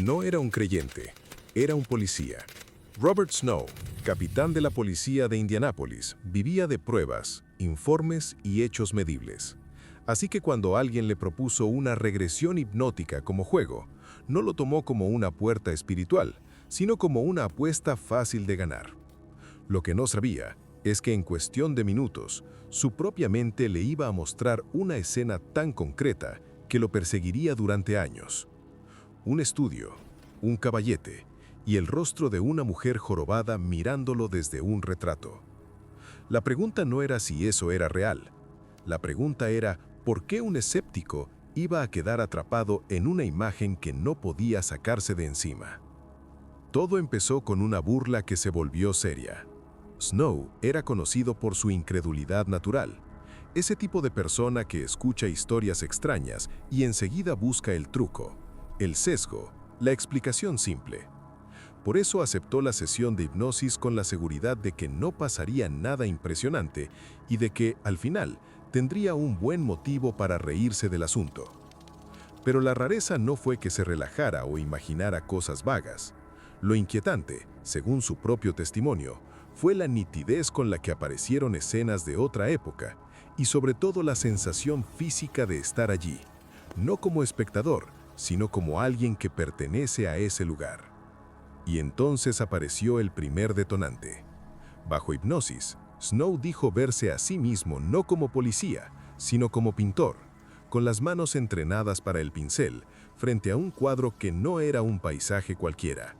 No era un creyente, era un policía. Robert Snow, capitán de la policía de Indianápolis, vivía de pruebas, informes y hechos medibles. Así que cuando alguien le propuso una regresión hipnótica como juego, no lo tomó como una puerta espiritual, sino como una apuesta fácil de ganar. Lo que no sabía es que en cuestión de minutos, su propia mente le iba a mostrar una escena tan concreta que lo perseguiría durante años. Un estudio, un caballete y el rostro de una mujer jorobada mirándolo desde un retrato. La pregunta no era si eso era real. La pregunta era por qué un escéptico iba a quedar atrapado en una imagen que no podía sacarse de encima. Todo empezó con una burla que se volvió seria. Snow era conocido por su incredulidad natural, ese tipo de persona que escucha historias extrañas y enseguida busca el truco, el sesgo, la explicación simple. Por eso aceptó la sesión de hipnosis con la seguridad de que no pasaría nada impresionante y de que, al final, tendría un buen motivo para reírse del asunto. Pero la rareza no fue que se relajara o imaginara cosas vagas. Lo inquietante, según su propio testimonio, fue la nitidez con la que aparecieron escenas de otra época y sobre todo la sensación física de estar allí, no como espectador, sino como alguien que pertenece a ese lugar. Y entonces apareció el primer detonante. Bajo hipnosis, Snow dijo verse a sí mismo no como policía, sino como pintor, con las manos entrenadas para el pincel, frente a un cuadro que no era un paisaje cualquiera.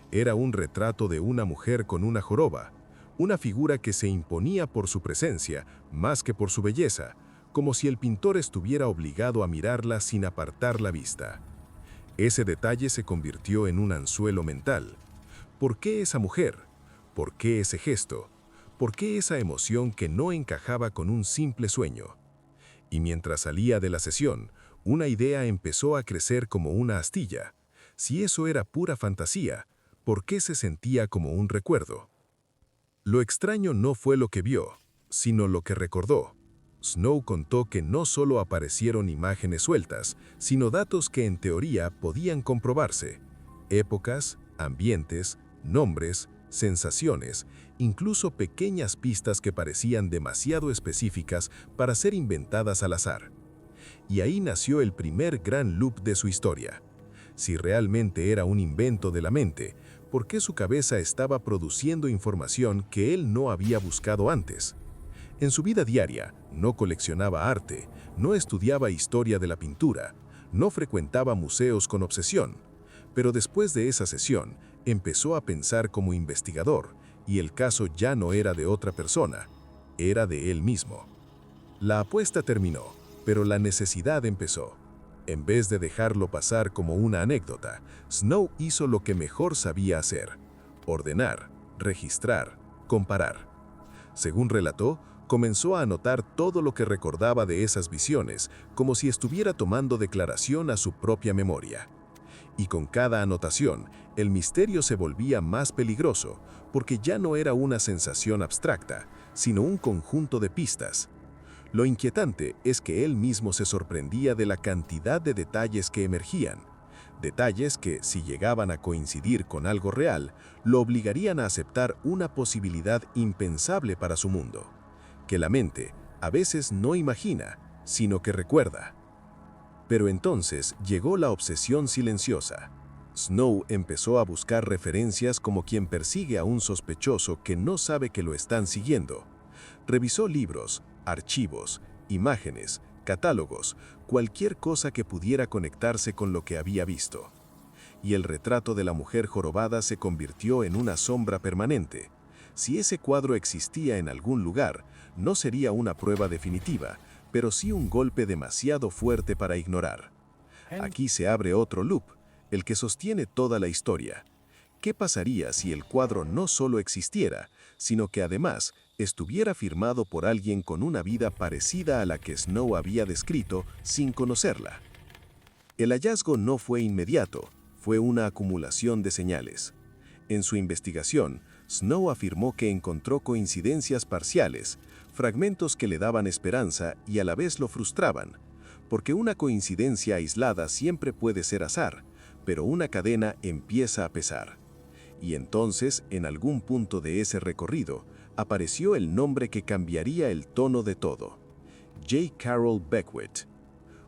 Era un retrato de una mujer con una joroba, una figura que se imponía por su presencia más que por su belleza, como si el pintor estuviera obligado a mirarla sin apartar la vista. Ese detalle se convirtió en un anzuelo mental. ¿Por qué esa mujer? ¿Por qué ese gesto? ¿Por qué esa emoción que no encajaba con un simple sueño? Y mientras salía de la sesión, una idea empezó a crecer como una astilla. Si eso era pura fantasía, ¿por qué se sentía como un recuerdo? Lo extraño no fue lo que vio, sino lo que recordó. Snow contó que no solo aparecieron imágenes sueltas, sino datos que en teoría podían comprobarse. Épocas, ambientes, nombres, sensaciones, incluso pequeñas pistas que parecían demasiado específicas para ser inventadas al azar. Y ahí nació el primer gran loop de su historia. Si realmente era un invento de la mente, ¿por qué su cabeza estaba produciendo información que él no había buscado antes? En su vida diaria, no coleccionaba arte, no estudiaba historia de la pintura, no frecuentaba museos con obsesión. Pero después de esa sesión, empezó a pensar como investigador, y el caso ya no era de otra persona, era de él mismo. La apuesta terminó, pero la necesidad empezó. En vez de dejarlo pasar como una anécdota, Snow hizo lo que mejor sabía hacer: ordenar, registrar, comparar. Según relató, comenzó a anotar todo lo que recordaba de esas visiones, como si estuviera tomando declaración a su propia memoria. Y con cada anotación, el misterio se volvía más peligroso, porque ya no era una sensación abstracta, sino un conjunto de pistas. Lo inquietante es que él mismo se sorprendía de la cantidad de detalles que emergían. Detalles que, si llegaban a coincidir con algo real, lo obligarían a aceptar una posibilidad impensable para su mundo. Que la mente, a veces no imagina, sino que recuerda. Pero entonces llegó la obsesión silenciosa. Snow empezó a buscar referencias como quien persigue a un sospechoso que no sabe que lo están siguiendo. Revisó libros, archivos, imágenes, catálogos, cualquier cosa que pudiera conectarse con lo que había visto. Y el retrato de la mujer jorobada se convirtió en una sombra permanente. Si ese cuadro existía en algún lugar, no sería una prueba definitiva, pero sí un golpe demasiado fuerte para ignorar. Aquí se abre otro loop, el que sostiene toda la historia. ¿Qué pasaría si el cuadro no solo existiera, sino que además estuviera firmado por alguien con una vida parecida a la que Snow había descrito sin conocerla? El hallazgo no fue inmediato, fue una acumulación de señales. En su investigación, Snow afirmó que encontró coincidencias parciales, fragmentos que le daban esperanza y a la vez lo frustraban, porque una coincidencia aislada siempre puede ser azar, pero una cadena empieza a pesar. Y entonces, en algún punto de ese recorrido, apareció el nombre que cambiaría el tono de todo: J. Carroll Beckwith,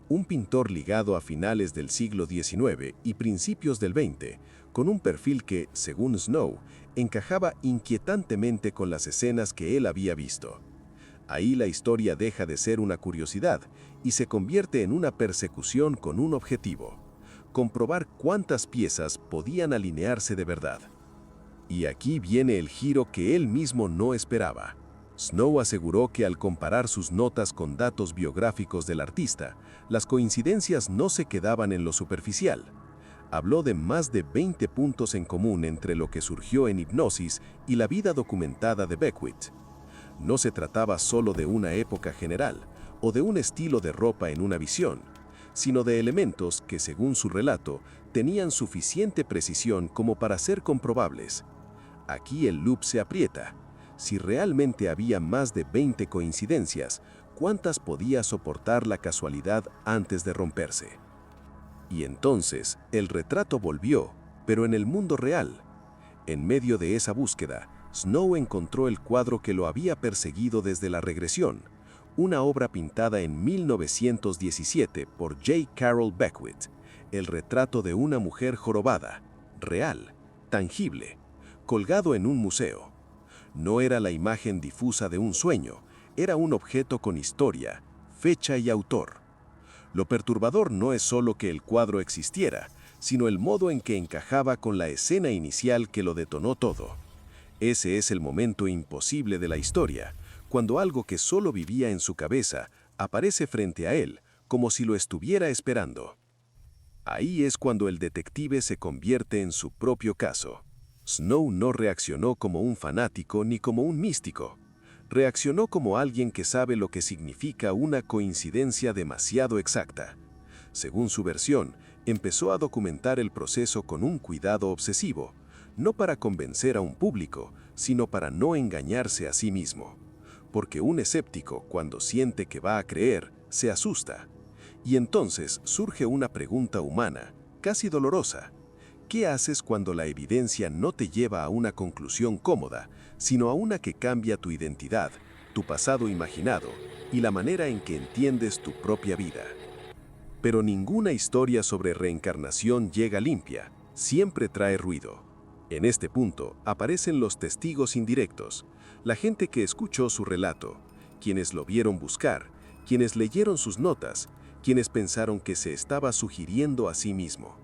un pintor ligado a finales del siglo XIX y principios del XX, con un perfil que, según Snow, encajaba inquietantemente con las escenas que él había visto. Ahí la historia deja de ser una curiosidad y se convierte en una persecución con un objetivo: comprobar cuántas piezas podían alinearse de verdad. Y aquí viene el giro que él mismo no esperaba. Snow aseguró que al comparar sus notas con datos biográficos del artista, las coincidencias no se quedaban en lo superficial. Habló de más de 20 puntos en común entre lo que surgió en hipnosis y la vida documentada de Beckwith. No se trataba solo de una época general o de un estilo de ropa en una visión, sino de elementos que, según su relato, tenían suficiente precisión como para ser comprobables. Aquí el loop se aprieta. Si realmente había más de 20 coincidencias, ¿cuántas podía soportar la casualidad antes de romperse? Y entonces, el retrato volvió, pero en el mundo real. En medio de esa búsqueda, Snow encontró el cuadro que lo había perseguido desde la regresión, una obra pintada en 1917 por J. Carroll Beckwith, el retrato de una mujer jorobada, real, tangible, colgado en un museo. No era la imagen difusa de un sueño, era un objeto con historia, fecha y autor. Lo perturbador no es solo que el cuadro existiera, sino el modo en que encajaba con la escena inicial que lo detonó todo. Ese es el momento imposible de la historia, cuando algo que solo vivía en su cabeza aparece frente a él, como si lo estuviera esperando. Ahí es cuando el detective se convierte en su propio caso. Snow no reaccionó como un fanático ni como un místico. Reaccionó como alguien que sabe lo que significa una coincidencia demasiado exacta. Según su versión, empezó a documentar el proceso con un cuidado obsesivo, no para convencer a un público, sino para no engañarse a sí mismo. Porque un escéptico, cuando siente que va a creer, se asusta. Y entonces surge una pregunta humana, casi dolorosa. ¿Qué haces cuando la evidencia no te lleva a una conclusión cómoda, sino a una que cambia tu identidad, tu pasado imaginado y la manera en que entiendes tu propia vida? Pero ninguna historia sobre reencarnación llega limpia, siempre trae ruido. En este punto aparecen los testigos indirectos, la gente que escuchó su relato, quienes lo vieron buscar, quienes leyeron sus notas, quienes pensaron que se estaba sugiriendo a sí mismo.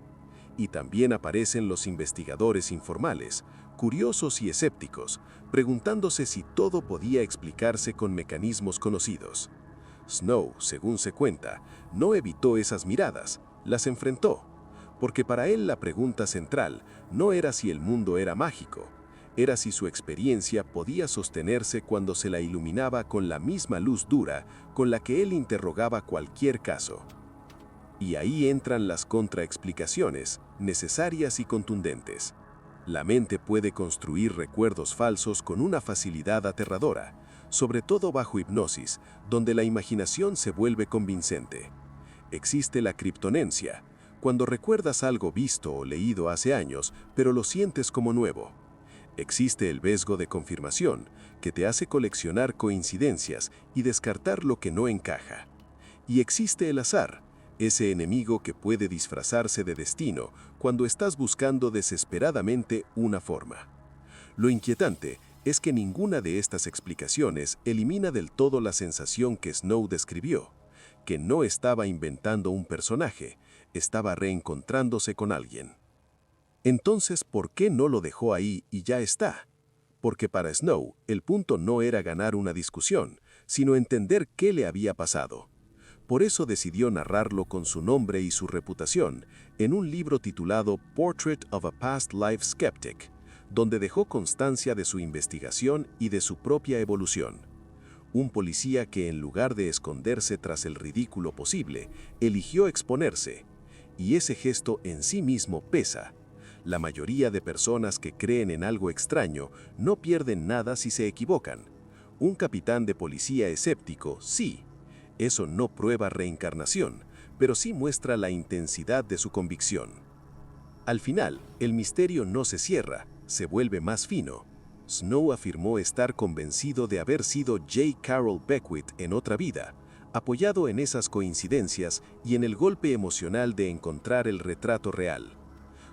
Y también aparecen los investigadores informales, curiosos y escépticos, preguntándose si todo podía explicarse con mecanismos conocidos. Snow, según se cuenta, no evitó esas miradas, las enfrentó, porque para él la pregunta central no era si el mundo era mágico, era si su experiencia podía sostenerse cuando se la iluminaba con la misma luz dura con la que él interrogaba cualquier caso. Y ahí entran las contraexplicaciones, necesarias y contundentes. La mente puede construir recuerdos falsos con una facilidad aterradora, sobre todo bajo hipnosis, donde la imaginación se vuelve convincente. Existe la criptonencia, cuando recuerdas algo visto o leído hace años, pero lo sientes como nuevo. Existe el sesgo de confirmación, que te hace coleccionar coincidencias y descartar lo que no encaja. Y existe el azar, ese enemigo que puede disfrazarse de destino cuando estás buscando desesperadamente una forma. Lo inquietante es que ninguna de estas explicaciones elimina del todo la sensación que Snow describió, que no estaba inventando un personaje, estaba reencontrándose con alguien. Entonces, ¿por qué no lo dejó ahí y ya está? Porque para Snow, el punto no era ganar una discusión, sino entender qué le había pasado. Por eso decidió narrarlo con su nombre y su reputación en un libro titulado Portrait of a Past Life Skeptic, donde dejó constancia de su investigación y de su propia evolución. Un policía que, en lugar de esconderse tras el ridículo posible, eligió exponerse. Y ese gesto en sí mismo pesa. La mayoría de personas que creen en algo extraño no pierden nada si se equivocan. Un capitán de policía escéptico, sí. Eso no prueba reencarnación, pero sí muestra la intensidad de su convicción. Al final, el misterio no se cierra, se vuelve más fino. Snow afirmó estar convencido de haber sido J. Carroll Beckwith en otra vida, apoyado en esas coincidencias y en el golpe emocional de encontrar el retrato real.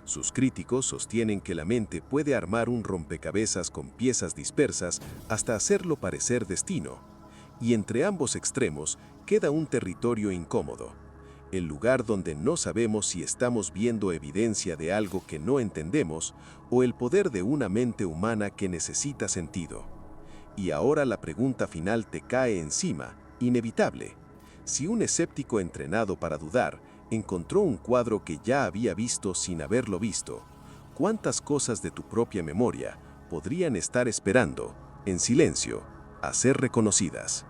Sus críticos sostienen que la mente puede armar un rompecabezas con piezas dispersas hasta hacerlo parecer destino. Y entre ambos extremos queda un territorio incómodo, el lugar donde no sabemos si estamos viendo evidencia de algo que no entendemos o el poder de una mente humana que necesita sentido. Y ahora la pregunta final te cae encima, inevitable. Si un escéptico entrenado para dudar encontró un cuadro que ya había visto sin haberlo visto, ¿cuántas cosas de tu propia memoria podrían estar esperando, en silencio, a ser reconocidas?